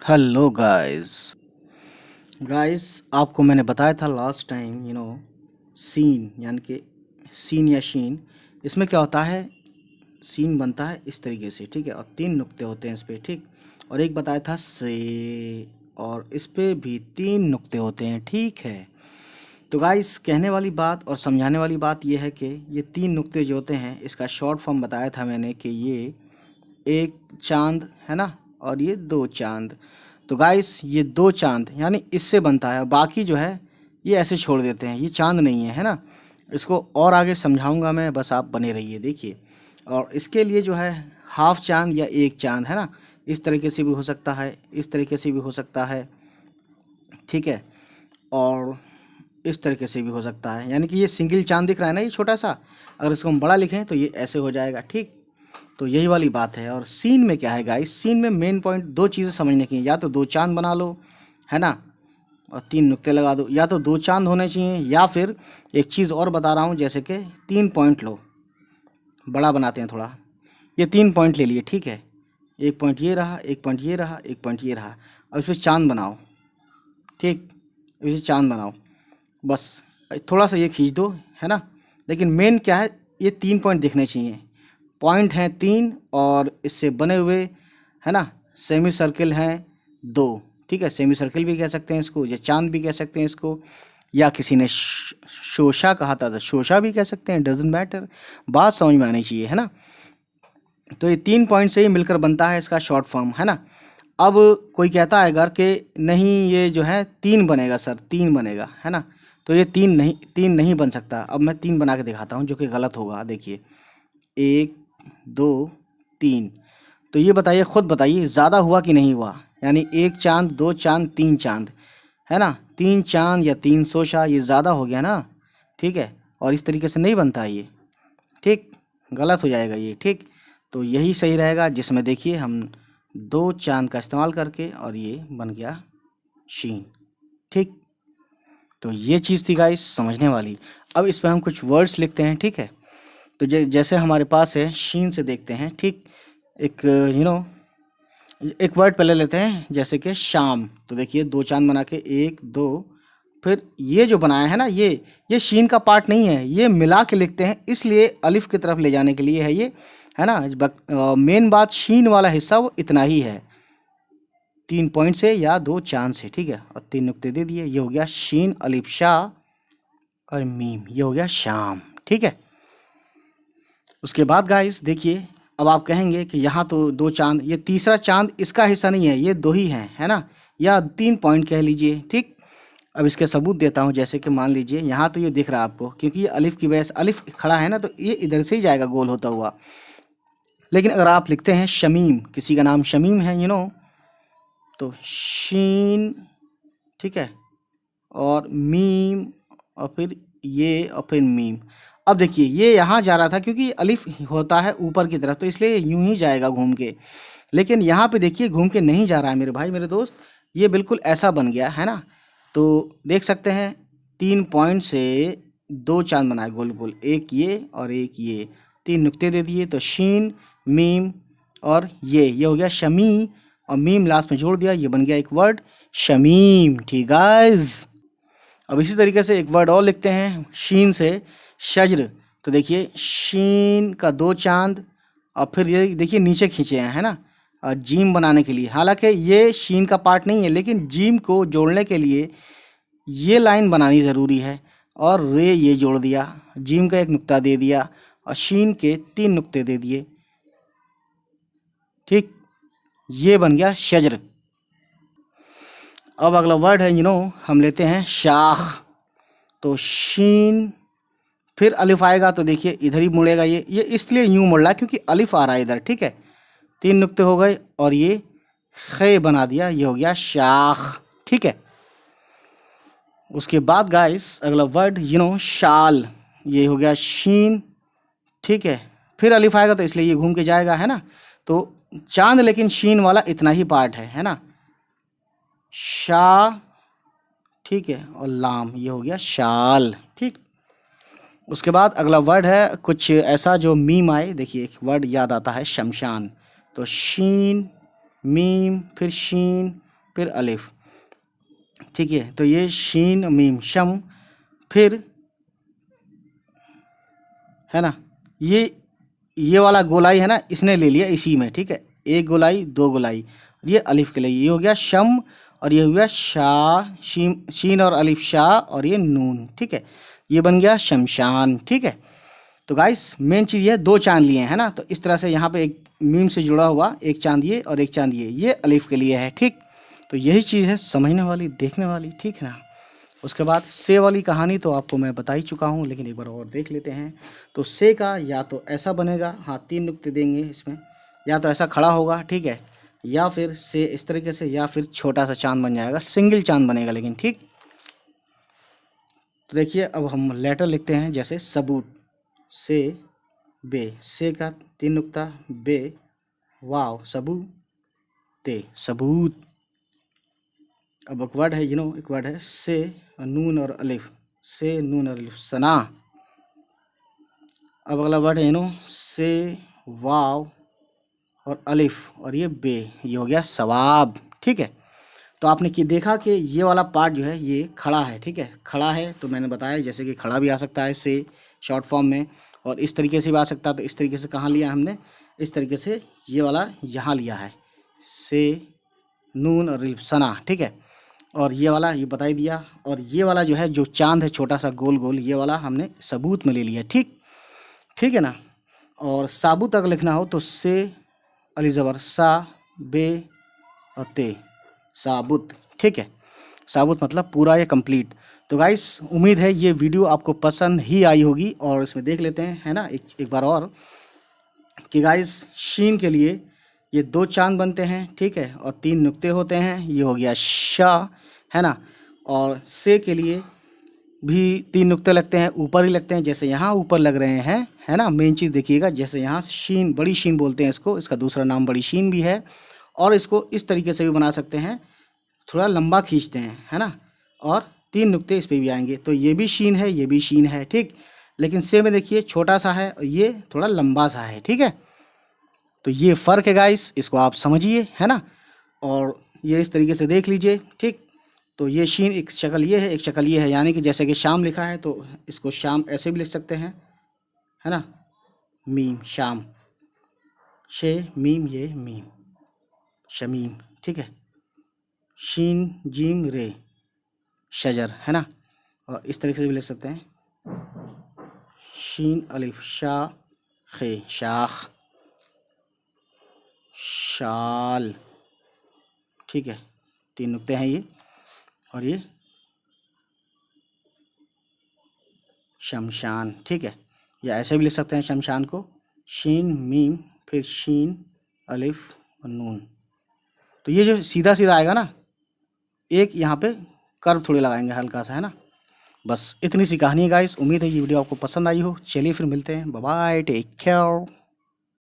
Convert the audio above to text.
Hello guys. आपको मैंने बताया था लास्ट टाइम सीन यानी कि सीन या शीन। इसमें क्या होता है, सीन बनता है इस तरीके से, ठीक है, और तीन नुक्ते होते हैं इस पे, ठीक। और एक बताया था से, और इस पे भी तीन नुक्ते होते हैं, ठीक है। तो गाइस, कहने वाली बात और समझाने वाली बात ये है कि ये तीन नुक्ते जो होते हैं इसका शॉर्ट फॉर्म बताया था मैंने कि ये एक चांद है ना, और ये दो चांद। तो गाइस, ये दो चांद यानी इससे बनता है, बाकी जो है ये ऐसे छोड़ देते हैं, ये चांद नहीं है, है ना। इसको और आगे समझाऊंगा मैं, बस आप बने रहिए, देखिए। और इसके लिए जो है हाफ चांद या एक चांद, है ना, इस तरीके से भी हो सकता है, इस तरीके से भी हो सकता है, ठीक है। और इस तरीके से भी हो सकता है, यानी कि ये सिंगल चांद दिख रहा है ना, ये छोटा सा, अगर इसको हम बड़ा लिखें तो ये ऐसे हो जाएगा, ठीक। तो यही वाली बात है। और सीन में क्या है गाइस, सीन में मेन पॉइंट दो चीज़ें समझने की हैं, या तो दो चांद बना लो, है ना, और तीन नुक्ते लगा दो, या तो दो चांद होने चाहिए, या फिर एक चीज़ और बता रहा हूँ, जैसे कि तीन पॉइंट लो, बड़ा बनाते हैं थोड़ा। ये तीन पॉइंट ले लिए, ठीक है, एक पॉइंट ये रहा, एक पॉइंट ये रहा, एक पॉइंट ये रहा। अब इस पर चांद बनाओ, ठीक, इसे चांद बनाओ, बस थोड़ा सा ये खींच दो, है ना। लेकिन मेन क्या है, ये तीन पॉइंट दिखने चाहिए, पॉइंट हैं तीन, और इससे बने हुए, है ना, सेमी सर्किल हैं दो, ठीक है। सेमी सर्किल भी कह सकते हैं इसको, या चांद भी कह सकते हैं इसको, या किसी ने शोशा कहा था तो शोशा भी कह सकते हैं, डजेंट मैटर, बात समझ में आनी चाहिए, है ना। तो ये तीन पॉइंट से ही मिलकर बनता है इसका शॉर्ट फॉर्म, है ना। अब कोई कहता है अगर कि नहीं ये जो है तीन बनेगा सर, तीन बनेगा, है ना, तो ये तीन नहीं बन सकता। अब मैं तीन बना के दिखाता हूँ जो कि गलत होगा, देखिए, एक, दो, तीन। तो ये बताइए, खुद बताइए, ज़्यादा हुआ कि नहीं हुआ, यानी एक चांद, दो चांद, तीन चांद, है ना, तीन चांद या तीन सोशा, ये ज़्यादा हो गया ना, ठीक है। और इस तरीके से नहीं बनता ये, ठीक, गलत हो जाएगा ये, ठीक। तो यही सही रहेगा, जिसमें देखिए हम दो चांद का इस्तेमाल करके, और ये बन गया शीन, ठीक। तो ये चीज़ थी गाइस समझने वाली। अब इस पे हम कुछ वर्ड्स लिखते हैं, ठीक है। तो जैसे हमारे पास है, शीन से देखते हैं, ठीक। एक एक वर्ड पहले लेते हैं, जैसे कि शाम। तो देखिए, दो चांद बना के, एक, दो, फिर ये जो बनाया है ना, ये शीन का पार्ट नहीं है, ये मिला के लिखते हैं, इसलिए अलिफ की तरफ ले जाने के लिए है ये, है ना। मेन बात शीन वाला हिस्सा वो इतना ही है, तीन पॉइंट से या दो चांद से, ठीक है, और तीन नुक्ते दे दिए, ये हो गया शीन, अलिफ, शाह और मीम, ये हो गया शाम, ठीक है। उसके बाद गाइस देखिए, अब आप कहेंगे कि यहाँ तो दो चांद, ये तीसरा चांद इसका हिस्सा नहीं है, ये दो ही हैं, है ना, या तीन पॉइंट कह लीजिए, ठीक। अब इसके सबूत देता हूँ, जैसे कि मान लीजिए यहाँ तो ये दिख रहा है आपको, क्योंकि ये अलिफ की वजह से अलिफ खड़ा है ना, तो ये इधर से ही जाएगा गोल होता हुआ। लेकिन अगर आप लिखते हैं शमीम, किसी का नाम शमीम है, तो शीन, ठीक है, और मीम, और फिर ये, और फिर मीम। अब देखिए, ये यहाँ जा रहा था क्योंकि अलिफ होता है ऊपर की तरफ, तो इसलिए यूं ही जाएगा घूम के। लेकिन यहाँ पे देखिए घूम के नहीं जा रहा है मेरे भाई, मेरे दोस्त, ये बिल्कुल ऐसा बन गया है ना। तो देख सकते हैं, तीन पॉइंट से दो चांद बनाए गोल गोल, एक ये और एक ये, तीन नुक्ते दे दिए, तो शीन, मीम, और ये हो गया शमी, और मीम लास्ट में जोड़ दिया, ये बन गया एक वर्ड शमीम, ठीक गाइस। अब इसी तरीके से एक वर्ड और लिखते हैं शीन से, शज्र। तो देखिए, शीन का दो चांद, और फिर ये देखिए नीचे खींचे हैं, है ना, और जीम बनाने के लिए, हालांकि ये शीन का पार्ट नहीं है, लेकिन जीम को जोड़ने के लिए ये लाइन बनानी ज़रूरी है। और रे ये जोड़ दिया, जीम का एक नुक्ता दे दिया, और शीन के तीन नुक्ते दे दिए, ठीक, ये बन गया शज्र। अब अगला वर्ड है हम लेते हैं शाख। तो शीन, फिर अलिफ आएगा, तो देखिए इधर ही मुड़ेगा, ये इसलिए यूं मुड़ रहा है क्योंकि अलिफ आ रहा है इधर, ठीक है। तीन नुक्ते हो गए, और ये खे बना दिया, ये हो गया शाख, ठीक है। उसके बाद गाइस अगला वर्ड शाल, ये हो गया शीन, ठीक है। फिर अलिफ आएगा तो इसलिए ये घूम के जाएगा, है ना। तो चांद, लेकिन शीन वाला इतना ही पार्ट है ना, शा, ठीक है, और लाम, ये हो गया शाल, ठीक। उसके बाद अगला वर्ड है कुछ ऐसा जो मीम आए, देखिए एक वर्ड याद आता है शमशान। तो शीन, मीम, फिर शीन, फिर अलिफ, ठीक है। तो ये शीन मीम शम, फिर है ना, ये वाला गोलाई है ना, इसने ले लिया इसी में, ठीक है। एक गोलाई, दो गोलाई, ये अलिफ के लिए, ये हो गया शम, और ये हो गया शाह, शीन और अलिफ शाह, और ये नून, ठीक है। ये बन गया शमशान, ठीक है। तो गाइस मेन चीज़ ये दो चांद लिए हैं ना, तो इस तरह से यहाँ पे एक मीम से जुड़ा हुआ एक चांद ये और एक चांद ये अलिफ के लिए है, ठीक। तो यही चीज़ है समझने वाली, देखने वाली, ठीक है ना। उसके बाद से वाली कहानी तो आपको मैं बता ही चुका हूँ, लेकिन एक बार और देख लेते हैं। तो से का या तो ऐसा बनेगा, हाँ 3 नुक्ते देंगे इसमें, या तो ऐसा खड़ा होगा, ठीक है, या फिर से इस तरीके से, या फिर छोटा सा चांद बन जाएगा, सिंगल चांद बनेगा लेकिन, ठीक। तो देखिए अब हम लेटर लिखते हैं, जैसे सबूत, से बे, से का 3 नुक्ता, बे वाव सबूते, सबूत। अब एक वर्ड है, एक वर्ड है से, नून और अलिफ, से नून और अलिफ, सना। अब अगला वर्ड है से वाव और अलिफ और ये बे, ये हो गया सवाब, ठीक है। तो आपने कि देखा कि ये वाला पार्ट जो है ये खड़ा है, ठीक है। खड़ा है तो मैंने बताया जैसे कि खड़ा भी आ सकता है से शॉर्ट फॉर्म में, और इस तरीके से भी आ सकता है। तो इस तरीके से कहाँ लिया हमने, इस तरीके से ये वाला यहाँ लिया है, से नून और अलिफ सना, ठीक है। और ये वाला ये बता ही दिया, और ये वाला जो है जो चांद है छोटा सा गोल गोल, ये वाला हमने सबूत में ले लिया, ठीक, ठीक है ना। और साबुत अगर लिखना हो तो से अली ज़बर सा, बे और ते, साबुत, ठीक है। साबुत मतलब पूरा या कंप्लीट। तो गाइस उम्मीद है ये वीडियो आपको पसंद ही आई होगी, और इसमें देख लेते हैं, है ना, एक बार और कि गाइस शीन के लिए ये 2 चांद बनते हैं, ठीक है, और 3 नुक्ते होते हैं, ये हो गया शाह, है ना। और से के लिए भी 3 नुक्ते लगते हैं, ऊपर ही लगते हैं, जैसे यहाँ ऊपर लग रहे हैं, है ना। मेन चीज़ देखिएगा, जैसे यहाँ शीन, बड़ी शीन बोलते हैं इसको, इसका दूसरा नाम बड़ी शीन भी है। और इसको इस तरीके से भी बना सकते हैं, थोड़ा लंबा खींचते हैं, है ना, और 3 नुक्ते इस पर भी आएंगे। तो ये भी शीन है, ये भी शीन है, ठीक। लेकिन से में देखिए छोटा सा है और ये थोड़ा लंबा सा है, ठीक है। तो ये फ़र्क है गाइस, इसको आप समझिए, है ना। और ये इस तरीके से देख लीजिए, ठीक। तो ये शीन एक शक्ल ये है, एक शक्ल ये है, यानी कि जैसे कि शाम लिखा है तो इसको शाम ऐसे भी लिख सकते हैं, है ना, मीम शाम, शे मीम ये मीम शमीम, ठीक है। शीन जीम रे शजर, है ना। और इस तरीके से भी लिख सकते हैं, शीन अलिफ शाह खे शाख, शाल, ठीक है। 3 नुक्ते हैं ये, और ये शमशान, ठीक है। या ऐसे भी लिख सकते हैं शमशान को, शीन मीम फिर शीन अलिफ और नून। तो ये जो सीधा सीधा आएगा ना, एक यहाँ पे कर्व थोड़े लगाएंगे हल्का सा, है ना। बस इतनी सी कहानी है गाइस। उम्मीद है ये वीडियो आपको पसंद आई हो। चलिए फिर मिलते हैं, बाय बाय, टेक केयर।